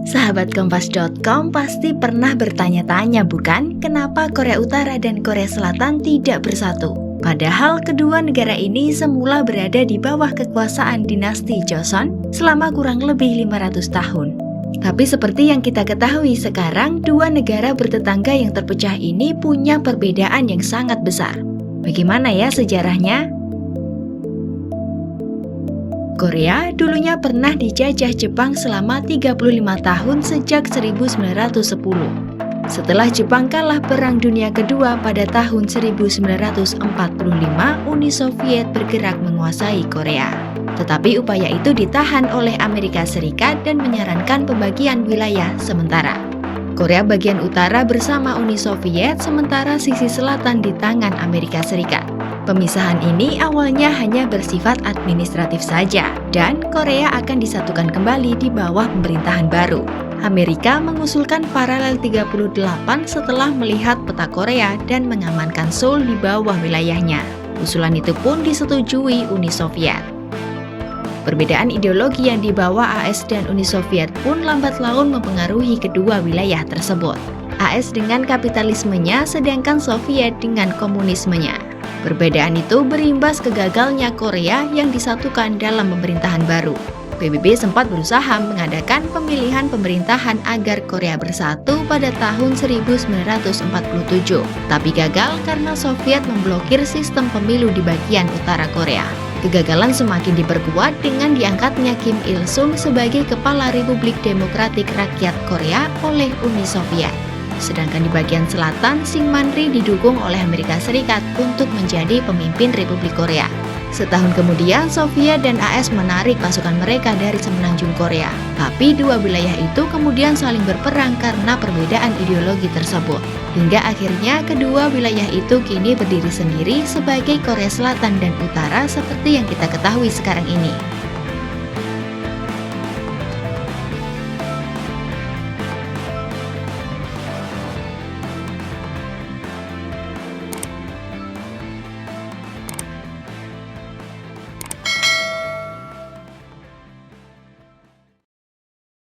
Sahabat Kompas.com pasti pernah bertanya-tanya bukan, kenapa Korea Utara dan Korea Selatan tidak bersatu? Padahal kedua negara ini semula berada di bawah kekuasaan dinasti Joseon selama kurang lebih 500 tahun. Tapi seperti yang kita ketahui sekarang, dua negara bertetangga yang terpecah ini punya perbedaan yang sangat besar. Bagaimana ya sejarahnya? Korea dulunya pernah dijajah Jepang selama 35 tahun sejak 1910. Setelah Jepang kalah Perang Dunia Kedua pada tahun 1945, Uni Soviet bergerak menguasai Korea. Tetapi upaya itu ditahan oleh Amerika Serikat dan menyarankan pembagian wilayah sementara. Korea bagian utara bersama Uni Soviet, sementara sisi selatan di tangan Amerika Serikat. Pemisahan ini awalnya hanya bersifat administratif saja, dan Korea akan disatukan kembali di bawah pemerintahan baru. Amerika mengusulkan paralel 38 setelah melihat peta Korea dan mengamankan Seoul di bawah wilayahnya. Usulan itu pun disetujui Uni Soviet. Perbedaan ideologi yang dibawa AS dan Uni Soviet pun lambat laun mempengaruhi kedua wilayah tersebut. AS dengan kapitalismenya, sedangkan Soviet dengan komunismenya. Perbedaan itu berimbas ke gagalnya Korea yang disatukan dalam pemerintahan baru. PBB sempat berusaha mengadakan pemilihan pemerintahan agar Korea bersatu pada tahun 1947, tapi gagal karena Soviet memblokir sistem pemilu di bagian utara Korea. Kegagalan semakin diperkuat dengan diangkatnya Kim Il-sung sebagai Kepala Republik Demokratik Rakyat Korea oleh Uni Soviet. Sedangkan di bagian selatan, Syngman Rhee didukung oleh Amerika Serikat untuk menjadi pemimpin Republik Korea. Setahun kemudian, Soviet dan AS menarik pasukan mereka dari semenanjung Korea. Tapi dua wilayah itu kemudian saling berperang karena perbedaan ideologi tersebut. Hingga akhirnya kedua wilayah itu kini berdiri sendiri sebagai Korea Selatan dan Utara seperti yang kita ketahui sekarang ini.